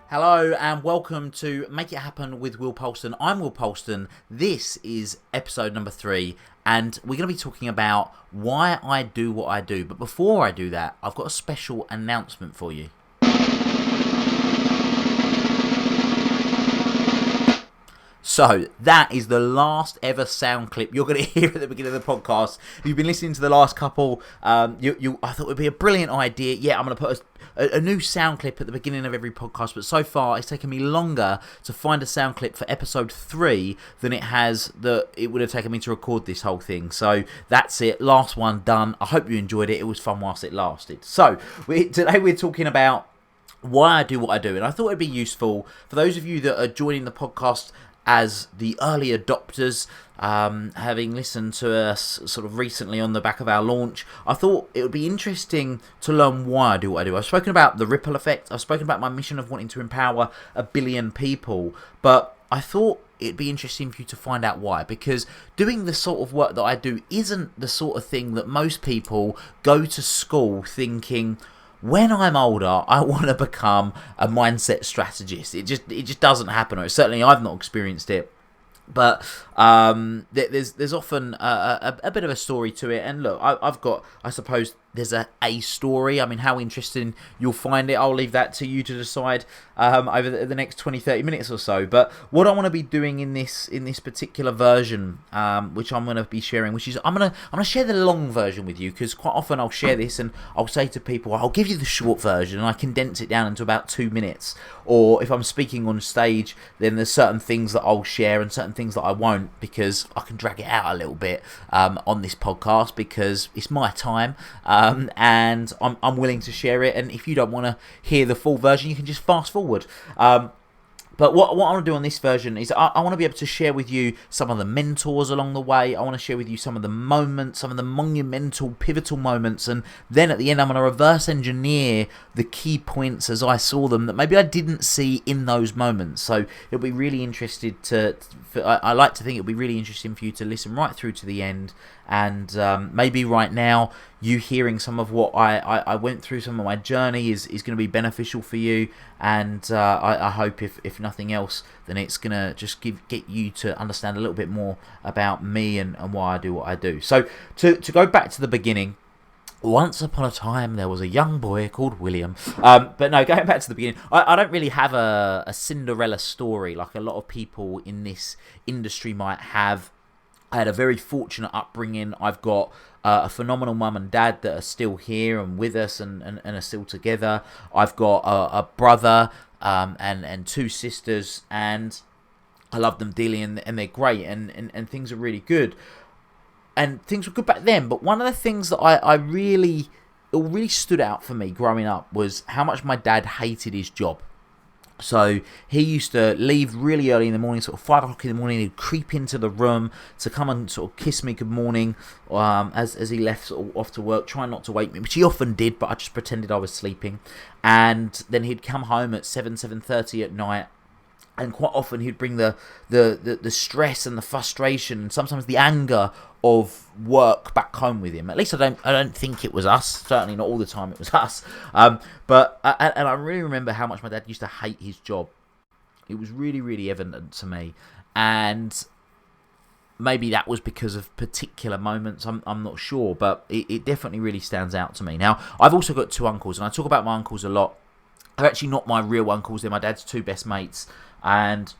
Hello and welcome to Make It Happen with Will Polston. I'm Will Polston. This is episode number 3 and we're going to be talking about why I do what I do. But before I do that, I've got a special announcement for you. So that is the last ever sound clip you're going to hear at the beginning of the podcast. If you've been listening to the last couple, I thought it would be a brilliant idea. Yeah, I'm going to put a new sound clip at the beginning of every podcast, but so far it's taken me longer to find a sound clip for episode 3 than it would have taken me to record this whole thing. So that's it, last one done. I hope you enjoyed it. It was fun whilst it lasted. So today we're talking about why I do what I do, and I thought it'd be useful for those of you that are joining the podcast as the early adopters, having listened to us sort of recently on the back of our launch. I thought it would be interesting to learn why I do what I do. I've spoken about the ripple effect. I've spoken about my mission of wanting to empower 1 billion people. But I thought it'd be interesting for you to find out why. Because doing the sort of work that I do isn't the sort of thing that most people go to school thinking, when I'm older, I want to become a mindset strategist. It just doesn't happen, or certainly I've not experienced it. But there's often a bit of a story to it. And look, I've got, I suppose there's a story. I mean, how interesting you'll find it, I'll leave that to you to decide over the next 20-30 minutes or so. But what I want to be doing in this particular version, which I'm going to be sharing, which is I'm going to share the long version with you, because quite often I'll share this and I'll say to people, I'll give you the short version and I condense it down into about 2 minutes. Or if I'm speaking on stage, then there's certain things that I'll share and certain things that I won't, because I can drag it out a little bit on this podcast, because it's my time. And I'm willing to share it, and if you don't want to hear the full version, you can just fast forward. But what I want to do on this version is I want to be able to share with you some of the mentors along the way. I want to share with you some of the moments, some of the monumental, pivotal moments, and then at the end I'm going to reverse engineer the key points as I saw them that maybe I didn't see in those moments. So it'll be really interested I like to think it'll be really interesting for you to listen right through to the end, and maybe right now you hearing some of what I went through, some of my journey is going to be beneficial for you, and I hope if nothing else, then it's going to just get you to understand a little bit more about me and why I do what I do. So to go back to the beginning, once upon a time there was a young boy called William. But no, going back to the beginning, I don't really have a Cinderella story like a lot of people in this industry might have. I had a very fortunate upbringing. I've got a phenomenal mum and dad that are still here and with us and are still together. I've got a brother and 2 sisters, and I love them dearly, and they're great, and things are really good. And things were good back then, but one of the things that it really stood out for me growing up was how much my dad hated his job. So he used to leave really early in the morning, sort of 5 o'clock in the morning. He'd creep into the room to come and sort of kiss me good morning as he left sort of off to work, trying not to wake me, which he often did, but I just pretended I was sleeping. And then he'd come home at 7:30 at night. And quite often he'd bring the stress and the frustration and sometimes the anger of work back home with him. At least I don't think it was us. Certainly not all the time it was us. But I really remember how much my dad used to hate his job. It was really, really evident to me. And maybe that was because of particular moments. I'm not sure, but it definitely really stands out to me. Now, I've also got 2 uncles, and I talk about my uncles a lot. They're actually not my real uncles. They're my dad's 2 best mates. And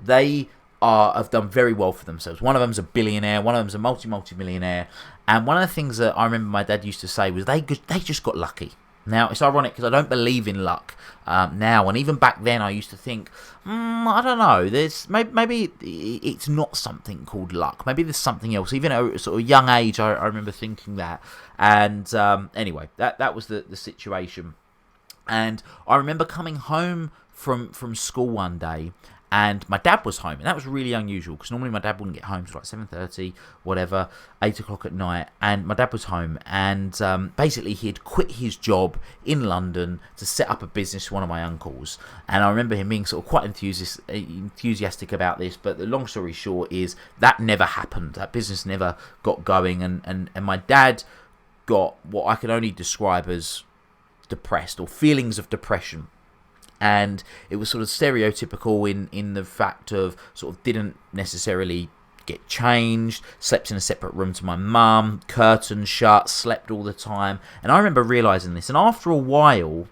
they have done very well for themselves. One of them's a billionaire, one of them's a multi-millionaire. And one of the things that I remember my dad used to say was they just got lucky. Now, it's ironic because I don't believe in luck now. And even back then, I used to think, I don't know, there's maybe it's not something called luck. Maybe there's something else. Even at a sort of young age, I remember thinking that. And anyway, that was the situation. And I remember coming home from school one day, and my dad was home, and that was really unusual because normally my dad wouldn't get home till like 7:30, whatever, 8 o'clock at night. And my dad was home, and basically he had quit his job in London to set up a business for one of my uncles. And I remember him being sort of quite enthusiastic about this. But the long story short is that never happened. That business never got going, and my dad got what I can only describe as depressed, or feelings of depression. And it was sort of stereotypical in the fact of sort of didn't necessarily get changed, slept in a separate room to my mum, curtains shut, slept all the time. And I remember realising this. And after a while,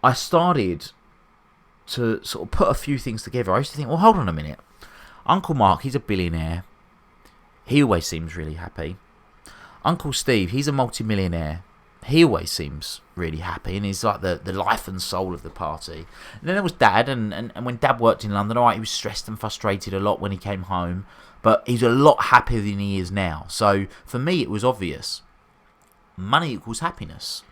I started to sort of put a few things together. I used to think, well, hold on a minute. Uncle Mark, he's a billionaire. He always seems really happy. Uncle Steve, he's a multimillionaire. He always seems really happy, and he's like the life and soul of the party. And then there was Dad, and when Dad worked in London, all right, he was stressed and frustrated a lot when he came home, but he's a lot happier than he is now. So for me, it was obvious. Money equals happiness.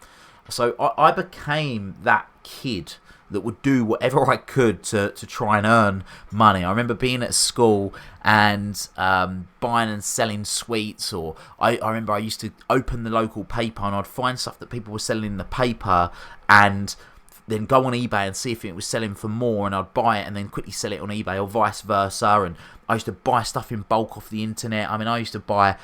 So I became that kid that would do whatever I could to try and earn money. I remember being at school and buying and selling sweets, or I remember I used to open the local paper and I'd find stuff that people were selling in the paper and then go on eBay and see if it was selling for more, and I'd buy it and then quickly sell it on eBay, or vice versa. And I used to buy stuff in bulk off the internet. I mean, I used to buy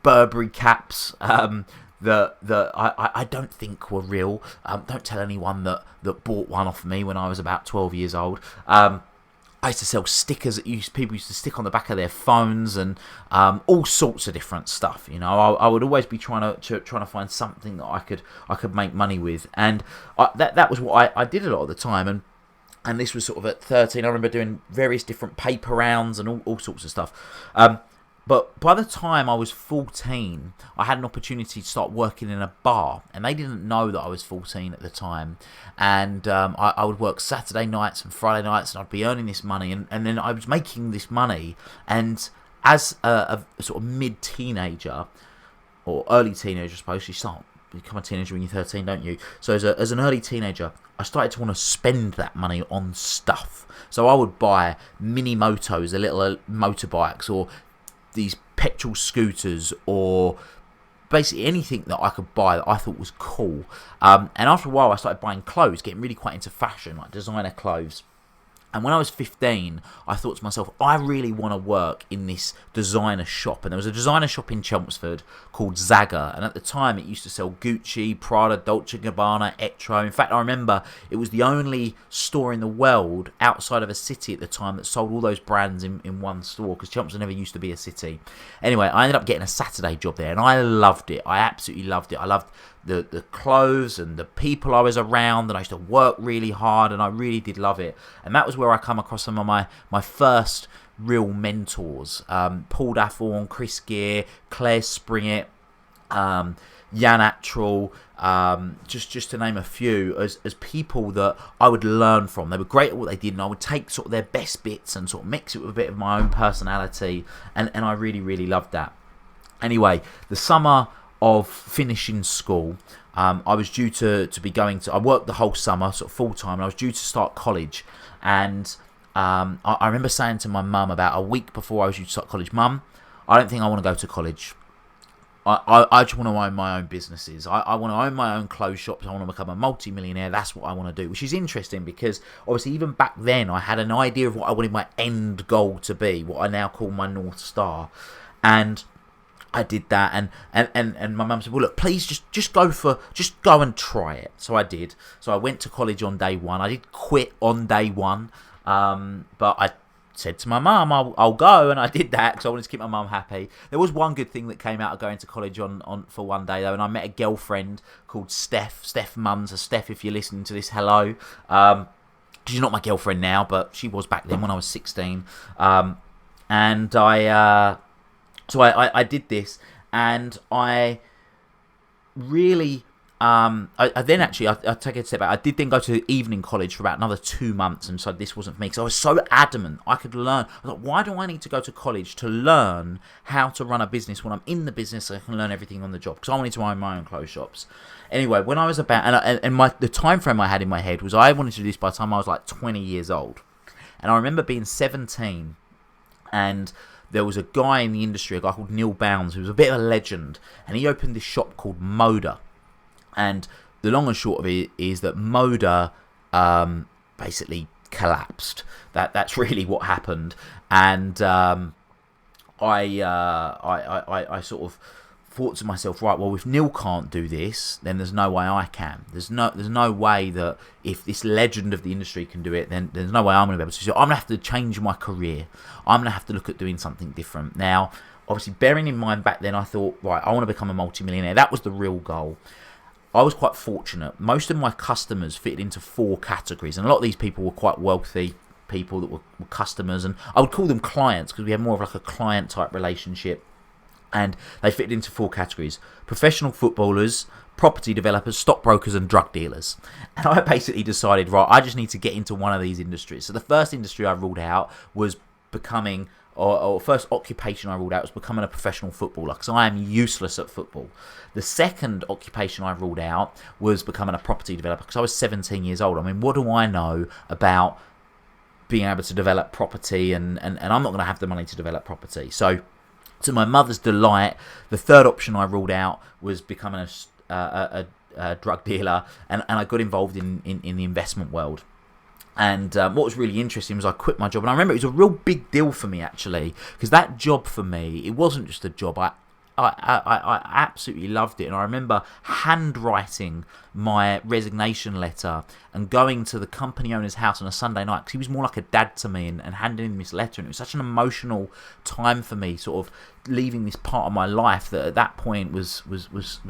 Burberry caps that I don't think were real. Don't tell anyone that bought one off me when I was about 12 years old. I used to sell stickers that people used to stick on the back of their phones, and all sorts of different stuff. You know, I would always be trying to find something that I could make money with, and that was what I did a lot of the time. And this was sort of at 13. I remember doing various different paper rounds and all sorts of stuff. But by the time I was 14, I had an opportunity to start working in a bar, and they didn't know that I was 14 at the time. And I would work Saturday nights and Friday nights, and I'd be earning this money, and then I was making this money. And as a sort of mid-teenager, or early teenager, I suppose, you become a teenager when you're 13, don't you? So as an early teenager, I started to want to spend that money on stuff. So I would buy mini motos, the little motorbikes, or these petrol scooters, or basically anything that I could buy that I thought was cool. And after a while, I started buying clothes, getting really quite into fashion, like designer clothes. And when I was 15, I thought to myself, I really want to work in this designer shop. And there was a designer shop in Chelmsford called Zaga. And at the time, it used to sell Gucci, Prada, Dolce & Gabbana, Etro. In fact, I remember it was the only store in the world outside of a city at the time that sold all those brands in one store, because Chelmsford never used to be a city. Anyway, I ended up getting a Saturday job there, and I loved it. I absolutely loved it. I loved the clothes and the people I was around, and I used to work really hard, and I really did love it. And that was where I come across some of my first real mentors, Paul Dathorn, Chris Gear, Claire Springett, Jan Attrell, just to name a few, as people that I would learn from. They were great at what they did, and I would take sort of their best bits and sort of mix it with a bit of my own personality, and I really, really loved that. Anyway, the summer of finishing school, I was due to be going to, I worked the whole summer, sort of full time, and I was due to start college. And I remember saying to my mum about a week before I was due to start college, Mum, I don't think I want to go to college. I just want to own my own businesses. I want to own my own clothes shops. I want to become a multi-millionaire. That's what I want to do, which is interesting because obviously even back then I had an idea of what I wanted my end goal to be, what I now call my North Star. And I did that, and my mum said, well, look, please just go and try it. So I did. So I went to college on day one. I did quit on day one, but I said to my mum, I'll go, and I did that because I wanted to keep my mum happy. There was one good thing that came out of going to college on for one day though, and I met a girlfriend called Steph Mums. So Steph, if you're listening to this, hello. She's not my girlfriend now, but she was back then when I was 16. And So I did this, and I really, I then actually, I take a step back. I did then go to evening college for about another 2 months, and so this wasn't for me, because I was so adamant I could learn. I thought, why do I need to go to college to learn how to run a business when I'm in the business? I can learn everything on the job, because I wanted to own my own clothes shops. Anyway, when I was about, the time frame I had in my head was I wanted to do this by the time I was like 20 years old. And I remember being 17, and there was a guy in the industry, a guy called Neil Bounds, who was a bit of a legend, and he opened this shop called Moda. And the long and short of it is that Moda basically collapsed. That's really what happened. And I sort of thought to myself, right, well, if Neil can't do this, then there's no way I can. There's no way that if this legend of the industry can do it, then there's no way I'm going to be able to. So I'm going to have to change my career. I'm going to have to look at doing something different. Now, obviously, bearing in mind back then, I thought, right, I want to become a multimillionaire. That was the real goal. I was quite fortunate. Most of my customers fitted into 4 categories, and a lot of these people were quite wealthy people that were customers, and I would call them clients because we had more of like a client type relationship. And they fit into 4 categories: professional footballers, property developers, stockbrokers, and drug dealers. And I basically decided, right, I just need to get into one of these industries. So the first industry I ruled out was becoming, or first occupation I ruled out was becoming a professional footballer, because I am useless at football. The second occupation I ruled out was becoming a property developer, because I was 17 years old. I mean, what do I know about being able to develop property? And I'm not going to have the money to develop property. So, to my mother's delight, the third option I ruled out was becoming a drug dealer, and I got involved in the investment world. And what was really interesting was I quit my job, and I remember it was a real big deal for me, actually, because that job for me, it wasn't just a job. I absolutely loved it, and I remember handwriting my resignation letter and going to the company owner's house on a Sunday night, because he was more like a dad to me, and handing him this letter, and it was such an emotional time for me, sort of leaving this part of my life that at that point was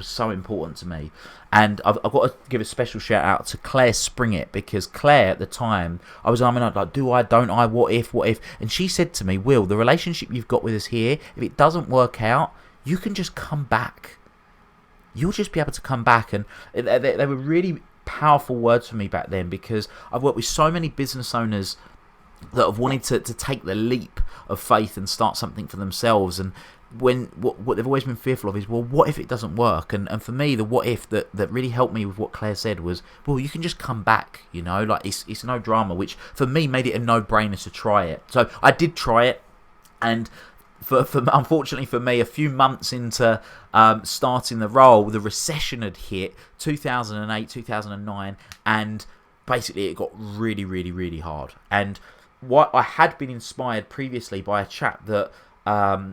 so important to me. And I've got to give a special shout out to Claire Springett, because Claire at the time, I was like, do I, don't I, what if, and she said to me, Will, the relationship you've got with us here, if it doesn't work out, you can just come back. You'll just be able to come back. And they were really powerful words for me back then, because I've worked with so many business owners that have wanted to take the leap of faith and start something for themselves. And when what they've always been fearful of is, well, what if it doesn't work? And for me, the what if that really helped me with what Claire said was, well, you can just come back, like it's no drama, which for me made it a no-brainer to try it. So I did try it, and for unfortunately for me, a few months into starting the role, the recession had hit, 2008, 2009, and basically it got really, really, really hard. And what I had been inspired previously by a chap that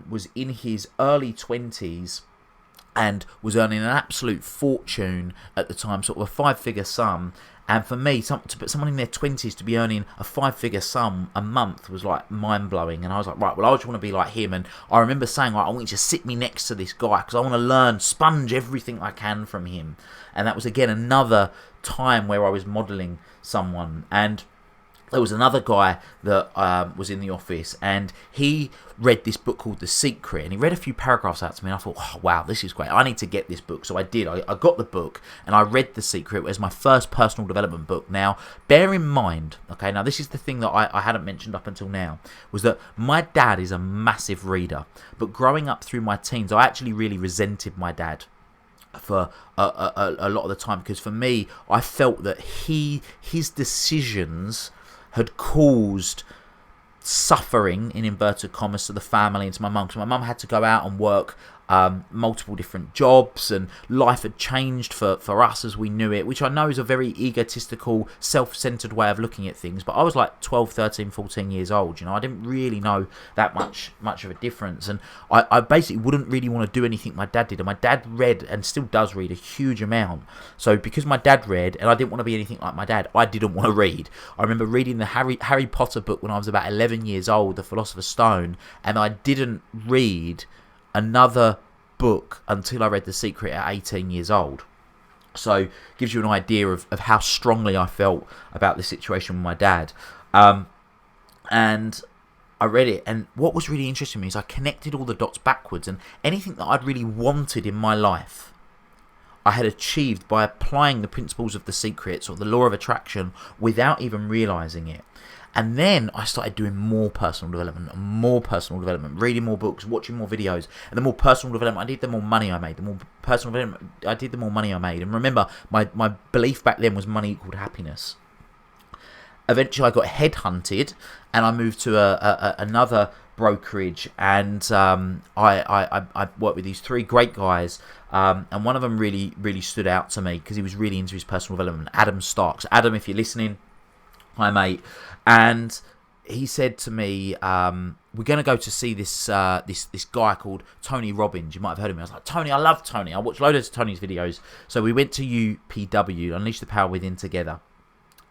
was in his early 20s and was earning an absolute fortune at the time, sort of a 5-figure sum. And for me, to put someone in their 20s to be earning a 5-figure sum a month was like mind-blowing. And I was like, right, well, I just want to be like him. And I remember saying, right, I want you to sit me next to this guy, because I want to learn, sponge everything I can from him. And that was, again, another time where I was modelling someone. And there was another guy that was in the office, and he read this book called The Secret, and he read a few paragraphs out to me, and I thought, oh, wow, this is great. I need to get this book. So I did. I got the book, and I read The Secret. It was my first personal development book. Now, bear in mind, okay, now this is the thing that I hadn't mentioned up until now, was that my dad is a massive reader. But growing up through my teens, I actually really resented my dad for a lot of the time, because for me, I felt that his decisions had caused suffering, in inverted commas, to the family and to my mum. Because my mum had to go out and work multiple different jobs, and life had changed for us as we knew it, which I know is a very egotistical, self-centered way of looking at things. But I was like 12, 13, 14 years old. I didn't really know that much of a difference. And I basically wouldn't really want to do anything my dad did. And my dad read, and still does read, a huge amount. So because my dad read, and I didn't want to be anything like my dad, I didn't want to read. I remember reading the Harry Potter book when I was about 11 years old, The Philosopher's Stone, and I didn't read another book until I read The Secret at 18 years old. So gives you an idea of how strongly I felt about the situation with my dad. And I read it, and what was really interesting to me is I connected all the dots backwards, and anything that I'd really wanted in my life I had achieved by applying the principles of The Secret, or the law of attraction, without even realizing it. And then I started doing more personal development, reading more books, watching more videos. And the more personal development I did, the more money I made. The more personal development I did, the more money I made. And remember, my belief back then was money equaled happiness. Eventually I got headhunted, and I moved to another brokerage, and I worked with these 3 great guys, and one of them really stood out to me because he was really into his personal development. Adam Starks. Adam, if you're listening, hi mate. And he said to me, we're going to go to see this this guy called Tony Robbins. You might have heard of him. I was like, Tony, I love Tony. I watched loads of Tony's videos. So we went to UPW, Unleash the Power Within, together.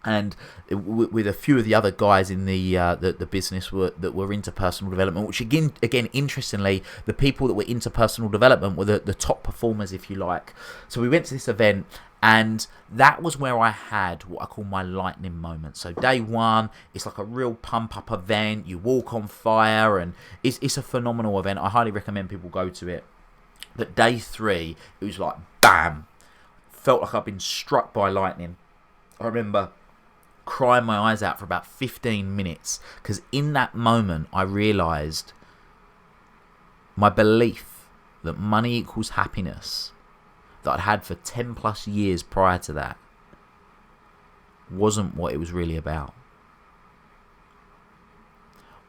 And with a few of the other guys in the business that were into personal development, which again, interestingly, the people that were into personal development were the top performers, if you like. So we went to this event, and that was where I had what I call my lightning moment. So day one, it's like a real pump up event. You walk on fire, and it's a phenomenal event. I highly recommend people go to it. But day three, it was like bam, felt like I've been struck by lightning. I remember crying my eyes out for about 15 minutes, because in that moment I realised my belief that money equals happiness that I'd had for 10 plus years prior to that wasn't what it was really about.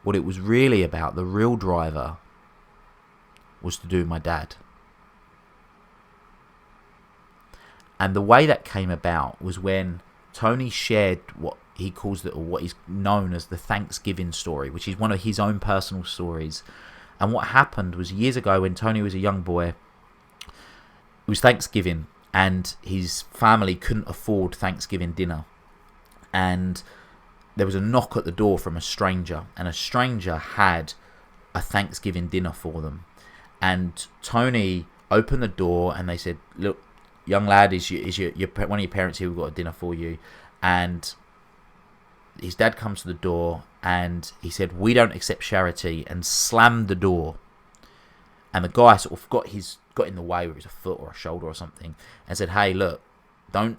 What it was really about, the real driver, was to do with my dad. And the way that came about was when Tony shared what he calls or what is known as the Thanksgiving story, which is one of his own personal stories. And what happened was, years ago, when Tony was a young boy, it was Thanksgiving, and his family couldn't afford Thanksgiving dinner. And there was a knock at the door from a stranger, and a stranger had a Thanksgiving dinner for them. And Tony opened the door, and they said, "Look, young lad, is your one of your parents here? We've got a dinner for you." And his dad comes to the door, and he said, "We don't accept charity," and slammed the door. And the guy sort of got in the way, whether it was a foot or a shoulder or something, and said, "Hey, look, don't."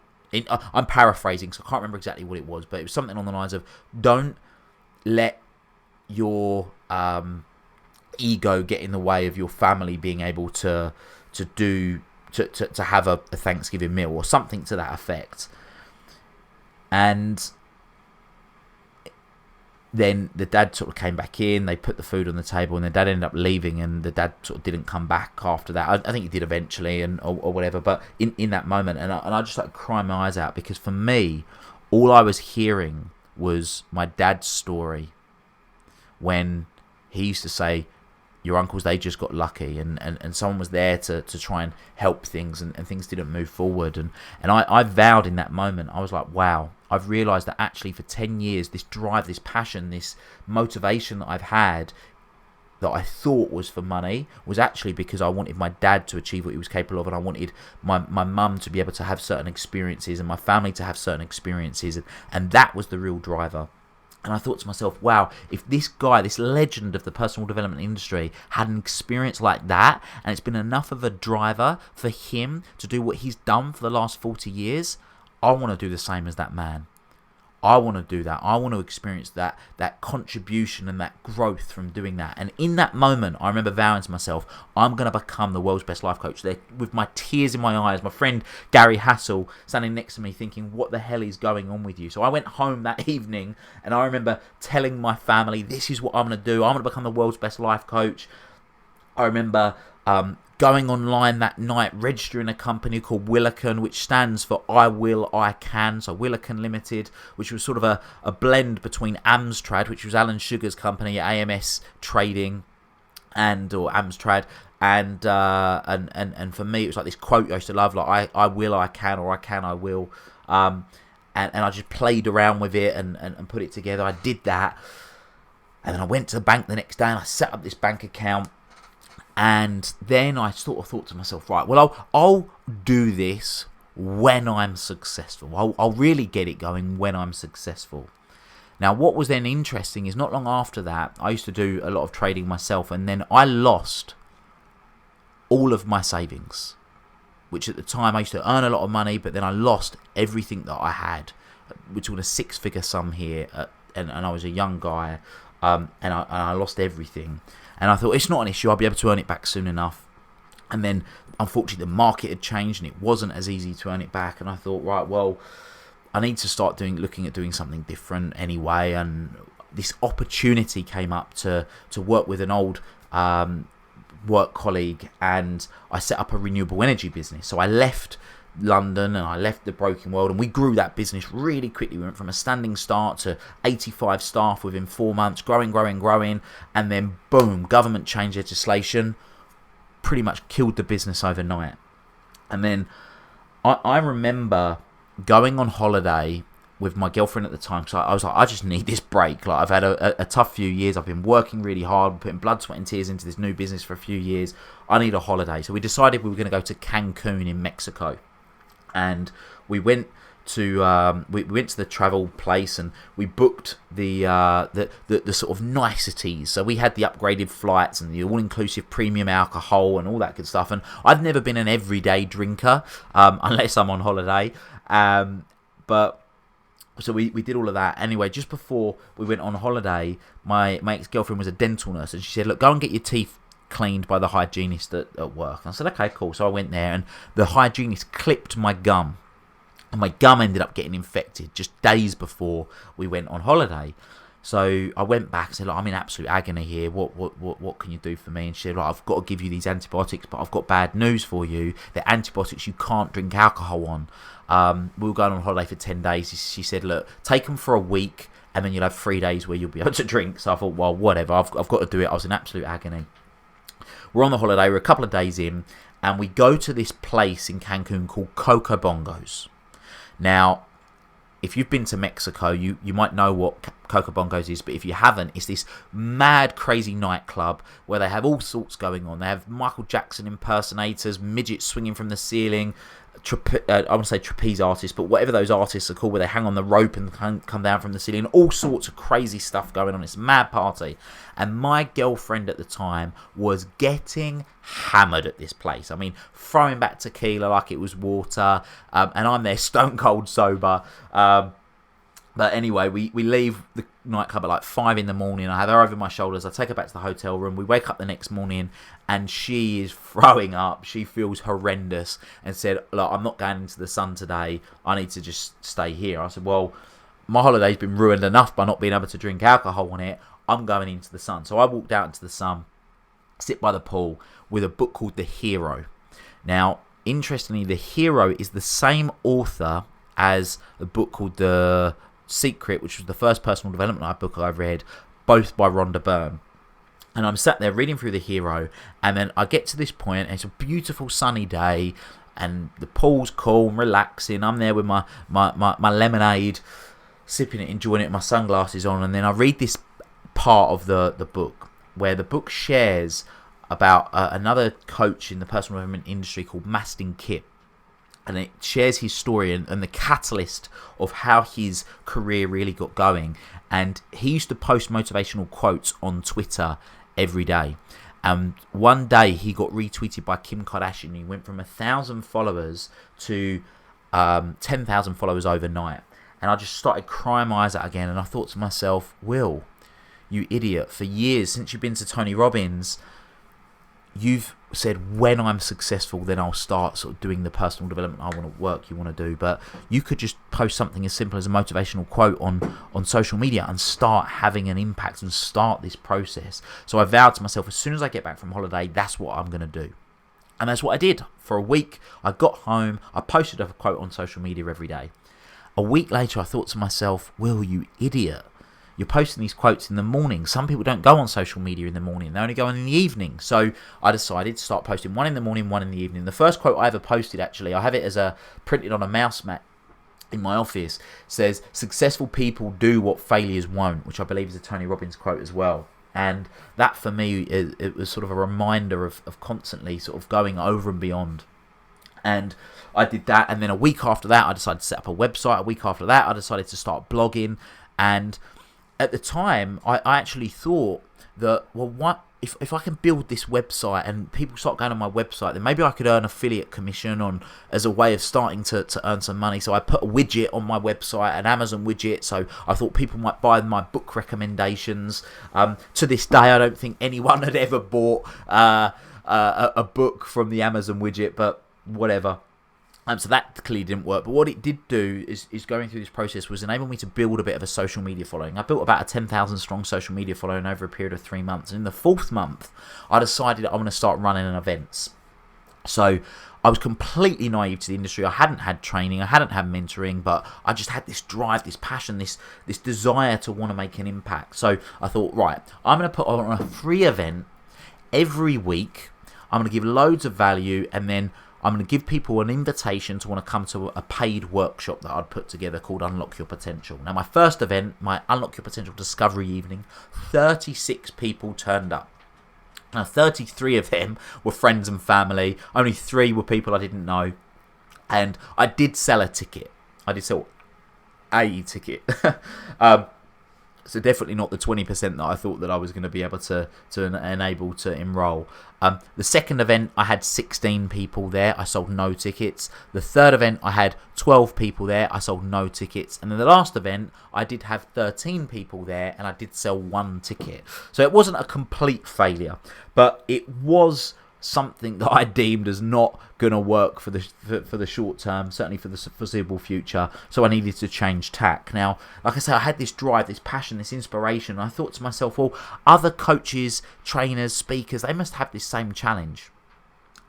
I'm paraphrasing, so I can't remember exactly what it was, but it was something on the lines of, "Don't let your ego get in the way of your family being able to have a Thanksgiving meal," or something to that effect. And then the dad sort of came back in, they put the food on the table, and the dad ended up leaving, and the dad sort of didn't come back after that. I think he did eventually, or whatever, but in that moment, and I just started crying my eyes out, because for me, all I was hearing was my dad's story, when he used to say, "Your uncles, they just got lucky," and someone was there to try and help things, and things didn't move forward. And I vowed in that moment, I was like, wow, I've realised that actually for 10 years, this drive, this passion, this motivation that I've had, that I thought was for money, was actually because I wanted my dad to achieve what he was capable of, and I wanted my mum to be able to have certain experiences, and my family to have certain experiences, and that was the real driver. And I thought to myself, wow, if this guy, this legend of the personal development industry, had an experience like that, and it's been enough of a driver for him to do what he's done for the last 40 years, I want to do the same as that man. I want to do that. I want to experience that contribution and that growth from doing that. And in that moment, I remember vowing to myself, I'm going to become the world's best life coach. There, with my tears in my eyes, my friend Gary Hassel standing next to me thinking, what the hell is going on with you? So I went home that evening, and I remember telling my family, this is what I'm going to do. I'm going to become the world's best life coach. I remember going online that night, registering a company called Willican, which stands for I Will, I Can. So Willican Limited, which was sort of a blend between Amstrad, which was Alan Sugar's company, AMS Trading, or Amstrad, and for me, it was like this quote I used to love, like I will, I can, or I can, I will. And I just played around with it and put it together. I did that. And then I went to the bank the next day, and I set up this bank account. And then I sort of thought to myself, right, well, I'll do this when I'm successful. I'll really get it going when I'm successful. Now, what was then interesting is not long after that, I used to do a lot of trading myself, and then I lost all of my savings, which at the time I used to earn a lot of money, but then I lost everything that I had. We're talking a 6-figure sum here, and I was a young guy, and I lost everything. And I thought, it's not an issue, I'll be able to earn it back soon enough. And then, unfortunately, the market had changed, and it wasn't as easy to earn it back. And I thought, right, well, I need to start looking at doing something different anyway. And this opportunity came up to work with an old work colleague, and I set up a renewable energy business. So I left London and I left the broking world, and we grew that business really quickly. We went from a standing start to 85 staff within 4 months, growing, and then boom, government change legislation pretty much killed the business overnight. And then I remember going on holiday with my girlfriend at the time, because I was like, I just need this break. Like, I've had a tough few years. I've been working really hard, putting blood, sweat and tears into this new business for a few years. I need a holiday. So we decided we were going to go to Cancun in Mexico. And we went to we went to the travel place, and we booked the sort of niceties. So we had the upgraded flights and the all-inclusive premium alcohol and all that good stuff. And I've never been an everyday drinker unless I'm on holiday. But so we did all of that. Anyway, just before we went on holiday, my ex-girlfriend was a dental nurse, and she said, look, go and get your teeth cleaned by the hygienist at work. And I said, okay, cool. So I went there, and the hygienist clipped my gum, and my gum ended up getting infected just days before we went on holiday. So I went back and said, look, I'm in absolute agony here. What can you do for me? And she said, look, I've got to give you these antibiotics, but I've got bad news for you. They're antibiotics you can't drink alcohol on. We were going on holiday for 10 days. She said, look, take them for a week, and then you'll have 3 days where you'll be able to drink. So I thought, well, whatever. I've got to do it. I was in absolute agony. We're on the holiday. We're a couple of days in, and we go to this place in Cancun called Coco Bongos. Now, if you've been to Mexico, you might know what Coco Bongos is, but if you haven't, it's this mad, crazy nightclub where they have all sorts going on. They have Michael Jackson impersonators, midgets swinging from the ceiling, I want to say trapeze artists, but whatever those artists are called, where they hang on the rope and come down from the ceiling, all sorts of crazy stuff going on. It's a mad party. And my girlfriend at the time was getting hammered at this place. I mean, throwing back tequila like it was water, and I'm there stone cold sober. But anyway, we leave the nightclub at like 5 in the morning. I have her over my shoulders. I take her back to the hotel room. We wake up the next morning, and she is throwing up. She feels horrendous and said, look, I'm not going into the sun today. I need to just stay here. I said, well, my holiday's been ruined enough by not being able to drink alcohol on it. I'm going into the sun. So I walked out into the sun, sit by the pool with a book called The Hero. Now, interestingly, The Hero is the same author as a book called The Secret, which was the first personal development book I've read, both by Rhonda Byrne. And I'm sat there reading through The Hero, and then I get to this point, and it's a beautiful sunny day, and the pool's cool and relaxing. I'm there with my lemonade, sipping it, enjoying it, with my sunglasses on, and then I read this part of the book where the book shares about another coach in the personal development industry called Mastin Kipp. And it shares his story and the catalyst of how his career really got going. And he used to post motivational quotes on Twitter every day. And one day he got retweeted by Kim Kardashian. He went from 1,000 followers to 10,000 followers overnight. And I just started crying my eyes out again. And I thought to myself, Will, you idiot, for years since you've been to Tony Robbins, you've said, when I'm successful, then I'll start sort of doing the personal development work you want to do. But you could just post something as simple as a motivational quote on social media and start having an impact and start this process. So I vowed to myself, as soon as I get back from holiday, that's what I'm going to do. And that's what I did. For a week, I got home, I posted a quote on social media every day. A week later, I thought to myself, Will, you idiot. You're posting these quotes in the morning. Some people don't go on social media in the morning. They only go on in the evening. So I decided to start posting one in the morning, one in the evening. The first quote I ever posted, actually, I have it as printed on a mouse mat in my office, says, successful people do what failures won't, which I believe is a Tony Robbins quote as well. And that for me, it was sort of a reminder of constantly sort of going over and beyond. And I did that. And then a week after that, I decided to set up a website. A week after that, I decided to start blogging. And at the time, I actually thought that, well, what if I can build this website and people start going on my website, then maybe I could earn affiliate commission as a way of starting to earn some money. So I put a widget on my website, an Amazon widget. So I thought people might buy my book recommendations. To this day, I don't think anyone had ever bought a book from the Amazon widget, but whatever. So that clearly didn't work. But what it did do is going through this process was enable me to build a bit of a social media following. I built about a 10,000 strong social media following over a period of 3 months. And in the 4th month, I decided I want to start running events. So I was completely naive to the industry. I hadn't had training, I hadn't had mentoring, but I just had this drive, this passion, this desire to want to make an impact. So I thought, right, I'm going to put on a free event every week. I'm going to give loads of value, and then I'm going to give people an invitation to want to come to a paid workshop that I'd put together called Unlock Your Potential. Now, my first event, my Unlock Your Potential Discovery Evening, 36 people turned up. Now, 33 of them were friends and family. Only 3 were people I didn't know. And I did sell a ticket. I did sell a ticket. So definitely not the 20% that I thought that I was going to be able to enable to enroll. The second event, I had 16 people there. I sold no tickets. The third event, I had 12 people there. I sold no tickets. And then the last event, I did have 13 people there, and I did sell 1 ticket. So it wasn't a complete failure, but it was something that I deemed as not going to work for the short term, certainly for the foreseeable future. So I needed to change tack. Now, like I said, I had this drive, this passion, this inspiration. And I thought to myself, well, other coaches, trainers, speakers, they must have this same challenge.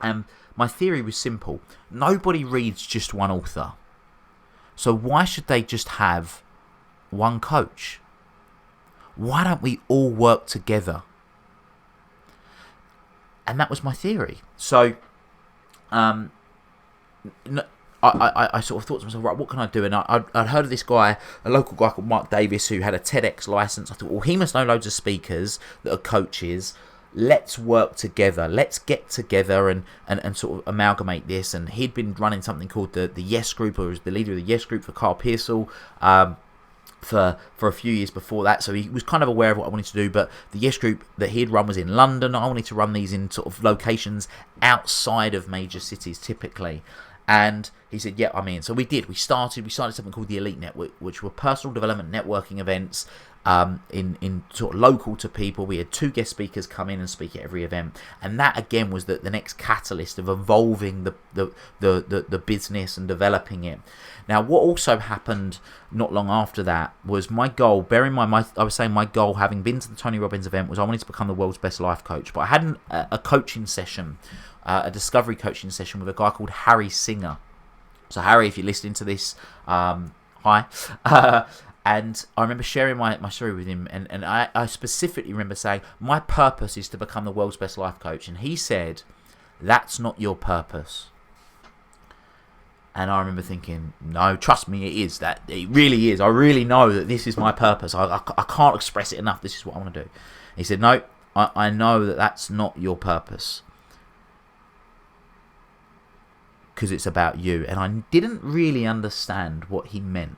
And my theory was simple. Nobody reads just one author. So why should they just have one coach? Why don't we all work together? And that was my theory. So, I sort of thought to myself, right, what can I do? And I'd heard of this guy, a local guy called Mark Davis, who had a TEDx license. I thought, well, he must know loads of speakers that are coaches. Let's work together. Let's get together and sort of amalgamate this. And he'd been running something called the Yes Group, or was the leader of the Yes Group for Carl Pearsall. For a few years before that, so he was kind of aware of what I wanted to do. But the Yes Group that he'd run was in London. I wanted to run these in sort of locations outside of major cities typically, and he said, yeah, I'm in. So we did. We started something called the Elite Network, which were personal development networking events in sort of local to people. We had 2 guest speakers come in and speak at every event, and that again was the next catalyst of evolving the business and developing it. Now, what also happened not long after that was my goal. Bear in mind, I was saying my goal, having been to the Tony Robbins event, was I wanted to become the world's best life coach. But I had a coaching session, a discovery coaching session with a guy called Harry Singer. So Harry, if you're listening to this, hi. And I remember sharing my story with him, and I specifically remember saying, my purpose is to become the world's best life coach. And he said, that's not your purpose. And I remember thinking, no, trust me, it is. That it really is. I really know that this is my purpose. I can't express it enough. This is what I want to do. He said, no, I know that that's not your purpose, because it's about you. And I didn't really understand what he meant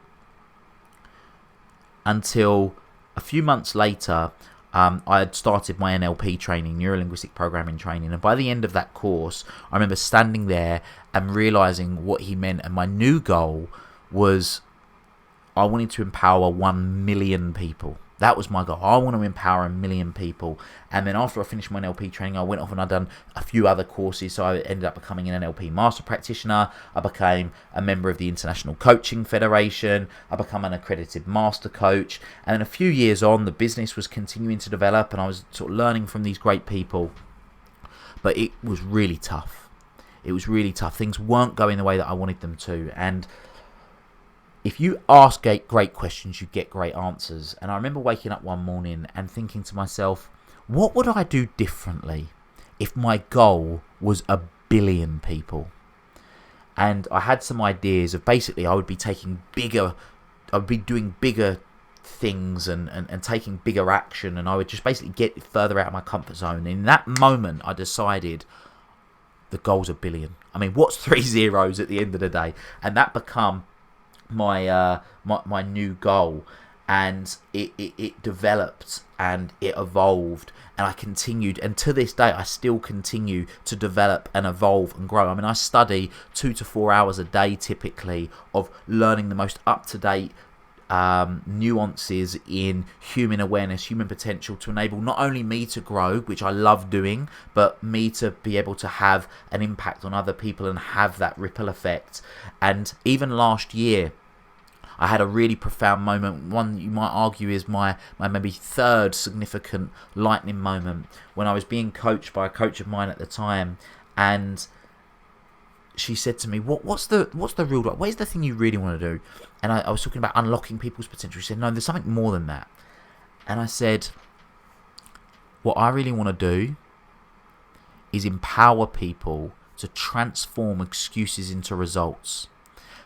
until a few months later. I had started my NLP training, neuro-linguistic programming training, and by the end of that course, I remember standing there and realizing what he meant. And my new goal was, I wanted to empower 1 million people. That was my goal. I want to empower 1 million people. And then after I finished my NLP training, I went off and I'd done a few other courses. So I ended up becoming an NLP master practitioner. I became a member of the International Coaching Federation. I became an accredited master coach. And then a few years on, the business was continuing to develop, and I was sort of learning from these great people. But it was really tough. It was really tough. Things weren't going the way that I wanted them to. And if you ask great questions, you get great answers. And I remember waking up one morning and thinking to myself, what would I do differently if my goal was 1 billion people? And I had some ideas of, basically I would be doing bigger things and taking bigger action, and I would just basically get further out of my comfort zone. And in that moment, I decided the goal's 1 billion. I mean, what's 3 zeros at the end of the day? And that became my new goal, and it developed and it evolved, and I continued, and to this day I still continue to develop and evolve and grow. I mean, I study 2 to 4 hours a day typically of learning the most up-to-date nuances in human awareness, human potential, to enable not only me to grow, which I love doing, but me to be able to have an impact on other people and have that ripple effect. And even last year, I had a really profound moment. One you might argue is my maybe 3rd significant lightning moment, when I was being coached by a coach of mine at the time, and she said to me, what's the real drive? What is the thing you really want to do? And I was talking about unlocking people's potential. She said, no, there's something more than that. And I said, what I really want to do is empower people to transform excuses into results.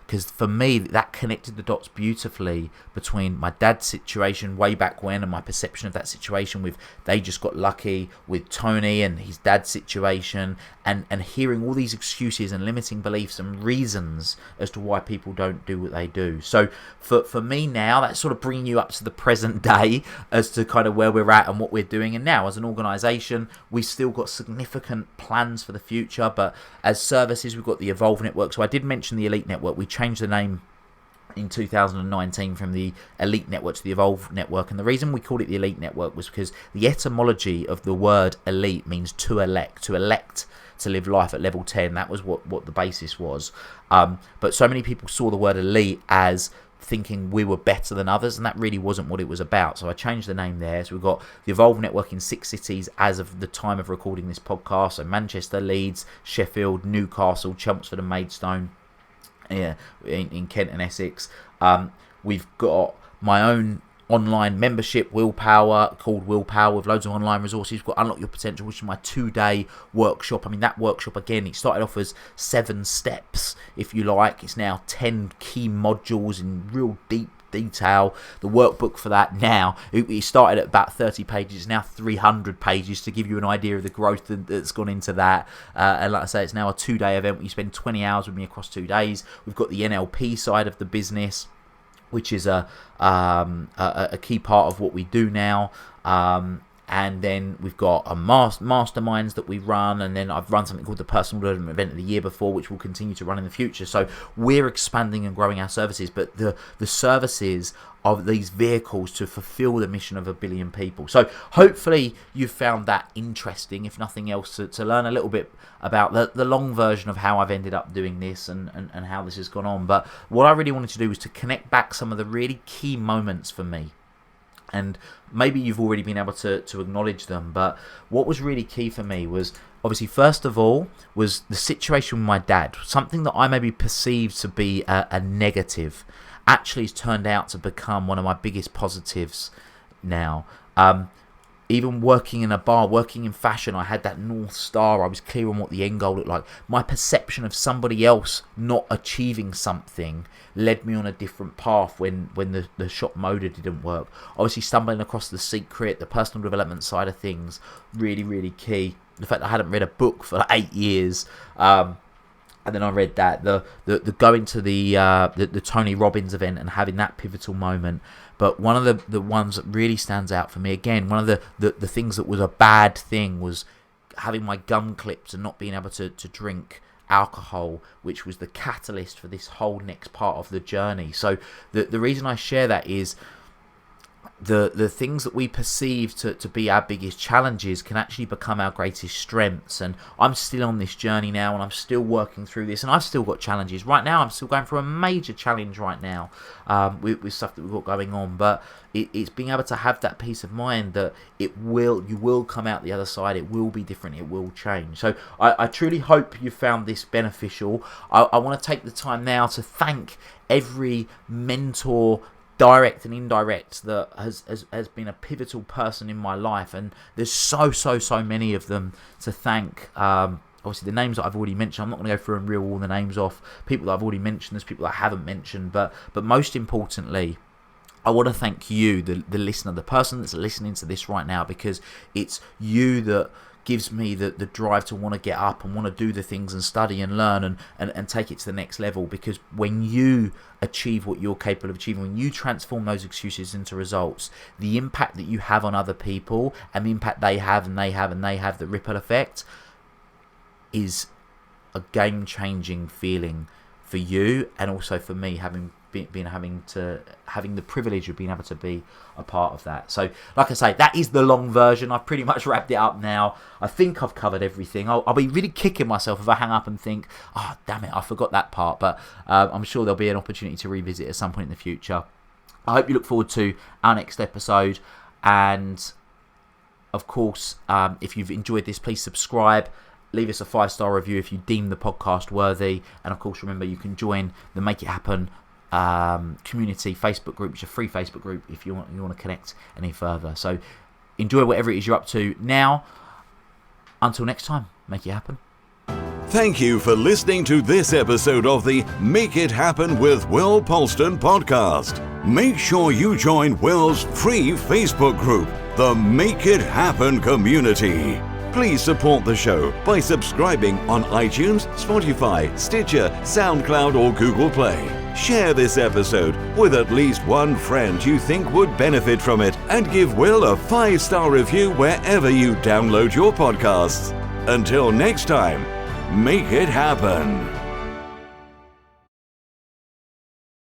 Because for me, that connected the dots beautifully between my dad's situation way back when and my perception of that situation with they just got lucky, with Tony and his dad's situation, and hearing all these excuses and limiting beliefs and reasons as to why people don't do what they do. So for me now, that's sort of bringing you up to the present day as to kind of where we're at and what we're doing. And now as an organisation, we've still got significant plans for the future, but as services, we've got the Evolve Network. So I did mention the Elite Network. We changed the name in 2019 from the Elite Network to the Evolve Network, and the reason we called it the Elite Network was because the etymology of the word elite means to elect to live life at level 10. That was what the basis was, but so many people saw the word elite as thinking we were better than others, and that really wasn't what it was about. So I changed the name there. So we've got the Evolve Network in 6 cities as of the time of recording this podcast. So Manchester, Leeds, Sheffield, Newcastle, Chelmsford and Maidstone, in Kent and Essex. We've got my own online membership, Willpower, called Willpower, with loads of online resources. We've got Unlock Your Potential, which is my 2-day workshop. I mean, that workshop, again, it started off as 7 steps, if you like. It's now 10 key modules in real deep detail. The workbook for that now, it started at about 30 pages, it's now 300 pages, to give you an idea of the growth that's gone into that. And like I say, it's now a 2-day event where you spend 20 hours with me across 2 days. We've got the NLP side of the business, which is a key part of what we do now. And then we've got a masterminds that we run, and then I've run something called the Personal Development Event of the year before, which we'll continue to run in the future. So we're expanding and growing our services, but the services of these vehicles to fulfill the mission of 1 billion people. So hopefully you've found that interesting, if nothing else, to learn a little bit about the long version of how I've ended up doing this and how this has gone on. But what I really wanted to do was to connect back some of the really key moments for me. And maybe you've already been able to acknowledge them, but what was really key for me was, obviously, first of all, was the situation with my dad. Something that I maybe perceived to be a negative actually has turned out to become one of my biggest positives now. Even working in a bar, working in fashion, I had that North Star. I was clear on what the end goal looked like. My perception of somebody else not achieving something led me on a different path when the shop motor didn't work. Obviously, stumbling across The Secret, the personal development side of things, really, really key. The fact that I hadn't read a book for like 8 years, and then I read that, the going to the Tony Robbins event and having that pivotal moment. But one of the ones that really stands out for me, again, one of the things that was a bad thing was having my gum clipped and not being able to drink alcohol, which was the catalyst for this whole next part of the journey. So the reason I share that is the things that we perceive to be our biggest challenges can actually become our greatest strengths. And I'm still on this journey now, and I'm still working through this, and I've still got challenges. Right now, I'm still going through a major challenge right now with stuff that we've got going on, but it's being able to have that peace of mind that you will come out the other side. It will be different. It will change. So I truly hope you found this beneficial. I want to take the time now to thank every mentor, direct and indirect, that has been a pivotal person in my life, and there's so many of them to thank. Obviously, the names that I've already mentioned, I'm not going to go through and reel all the names off. People that I've already mentioned, there's people that I haven't mentioned, but most importantly, I want to thank you, the listener, the person that's listening to this right now, because it's you that gives me the drive to want to get up and want to do the things and study and learn and take it to the next level. Because when you achieve what you're capable of achieving, when you transform those excuses into results, the impact that you have on other people and the impact they have, the ripple effect, is a game-changing feeling for you, and also for me, having the privilege of being able to be a part of that. So like I say, that is the long version. I've pretty much wrapped it up now. I think I've covered everything. I'll be really kicking myself if I hang up and think, oh damn it, I forgot that part, but I'm sure there'll be an opportunity to revisit at some point in the future. I hope you look forward to our next episode, and of course, if you've enjoyed this, please subscribe leave us a 5-star review if you deem the podcast worthy. And of course, remember, you can join the Make It Happen community Facebook group. It's a free Facebook group if you want to connect any further. So enjoy whatever it is you're up to now. Until next time, make it happen. Thank you for listening to this episode of the Make It Happen with Will Polston podcast. Make sure you join Will's free Facebook group, the Make It Happen community. Please support the show by subscribing on iTunes, Spotify, Stitcher, SoundCloud or Google Play. Share this episode with at least one friend you think would benefit from it, and give Will a 5-star review wherever you download your podcasts. Until next time, make it happen.